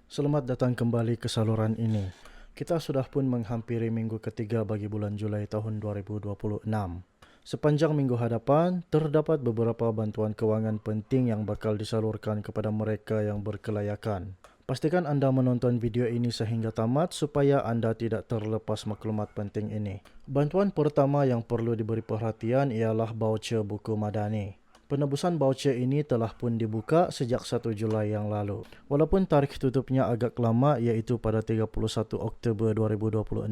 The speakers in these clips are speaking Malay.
Selamat datang kembali ke saluran ini. Kita sudah pun menghampiri minggu ketiga bagi bulan Julai tahun 2026. Sepanjang minggu hadapan, terdapat beberapa bantuan kewangan penting yang bakal disalurkan kepada mereka yang berkelayakan. Pastikan anda menonton video ini sehingga tamat supaya anda tidak terlepas maklumat penting ini. Bantuan pertama yang perlu diberi perhatian ialah baucer buku Madani. Penebusan baucer ini telah pun dibuka sejak 1 Julai yang lalu. Walaupun tarikh tutupnya agak lama iaitu pada 31 Oktober 2026,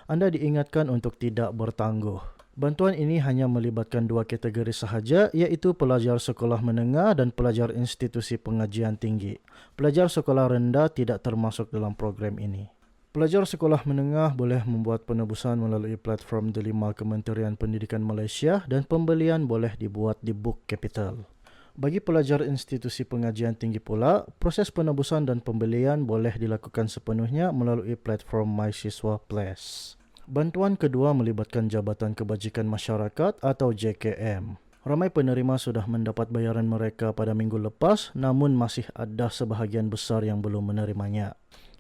anda diingatkan untuk tidak bertangguh. Bantuan ini hanya melibatkan dua kategori sahaja iaitu pelajar sekolah menengah dan pelajar institusi pengajian tinggi. Pelajar sekolah rendah tidak termasuk dalam program ini. Pelajar sekolah menengah boleh membuat penebusan melalui platform Delima Kementerian Pendidikan Malaysia dan pembelian boleh dibuat di Book Capital. Bagi pelajar institusi pengajian tinggi pula, proses penebusan dan pembelian boleh dilakukan sepenuhnya melalui platform MySiswa Plus. Bantuan kedua melibatkan Jabatan Kebajikan Masyarakat atau JKM. Ramai penerima sudah mendapat bayaran mereka pada minggu lepas, namun masih ada sebahagian besar yang belum menerimanya.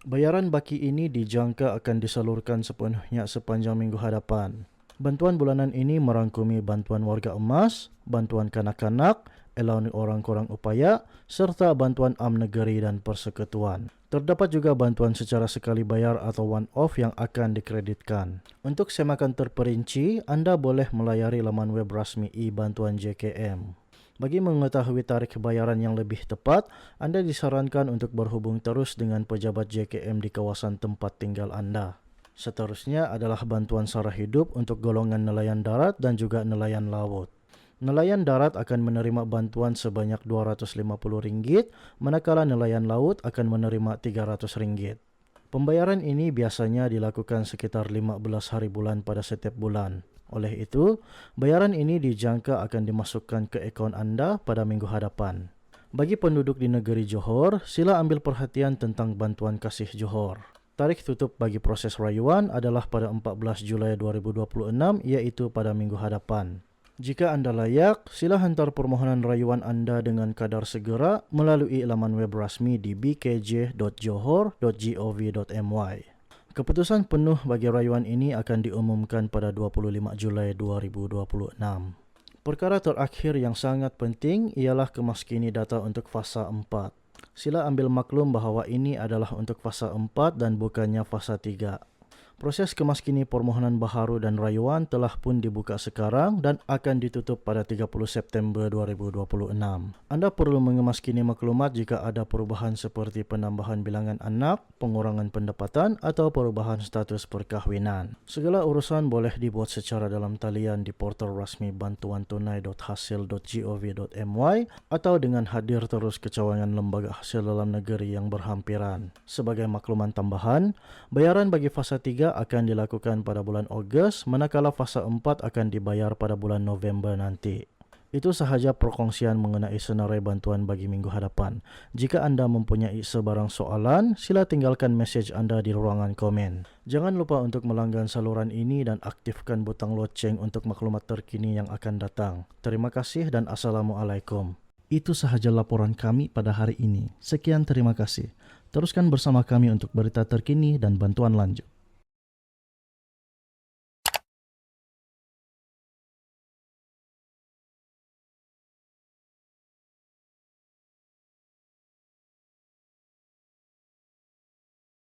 Bayaran baki ini dijangka akan disalurkan sepenuhnya sepanjang minggu hadapan. Bantuan bulanan ini merangkumi bantuan warga emas, bantuan kanak-kanak, allowance orang kurang upaya, serta bantuan am negeri dan persekutuan. Terdapat juga bantuan secara sekali bayar atau one-off yang akan dikreditkan. Untuk semakan terperinci, anda boleh melayari laman web rasmi e-bantuan JKM. Bagi mengetahui tarikh bayaran yang lebih tepat, anda disarankan untuk berhubung terus dengan pejabat JKM di kawasan tempat tinggal anda. Seterusnya adalah bantuan sara hidup untuk golongan nelayan darat dan juga nelayan laut. Nelayan darat akan menerima bantuan sebanyak RM250, manakala nelayan laut akan menerima RM300. Pembayaran ini biasanya dilakukan sekitar 15 hari bulan pada setiap bulan. Oleh itu, bayaran ini dijangka akan dimasukkan ke akaun anda pada minggu hadapan. Bagi penduduk di negeri Johor, sila ambil perhatian tentang bantuan kasih Johor. Tarikh tutup bagi proses rayuan adalah pada 14 Julai 2026 iaitu pada minggu hadapan. Jika anda layak, sila hantar permohonan rayuan anda dengan kadar segera melalui laman web rasmi di bkj.johor.gov.my. Keputusan penuh bagi rayuan ini akan diumumkan pada 25 Julai 2026. Perkara terakhir yang sangat penting ialah kemaskini data untuk fasa 4. Sila ambil maklum bahawa ini adalah untuk fasa 4 dan bukannya fasa 3. Proses kemaskini permohonan baharu dan rayuan telah pun dibuka sekarang dan akan ditutup pada 30 September 2026. Anda perlu mengemaskini maklumat jika ada perubahan seperti penambahan bilangan anak, pengurangan pendapatan atau perubahan status perkahwinan. Segala urusan boleh dibuat secara dalam talian di portal rasmi bantuantunai.hasil.gov.my atau dengan hadir terus ke cawangan lembaga hasil dalam negeri yang berhampiran. Sebagai makluman tambahan, bayaran bagi fasa 3 akan dilakukan pada bulan Ogos, manakala fasa 4 akan dibayar pada bulan November nanti. Itu sahaja perkongsian mengenai senarai bantuan bagi minggu hadapan. Jika anda mempunyai sebarang soalan, sila tinggalkan mesej anda di ruangan komen. Jangan lupa untuk melanggan saluran ini dan aktifkan butang loceng untuk maklumat terkini yang akan datang. Terima kasih dan Assalamualaikum. Itu sahaja laporan kami pada hari ini. Sekian, terima kasih. Teruskan bersama kami untuk berita terkini dan bantuan lanjut.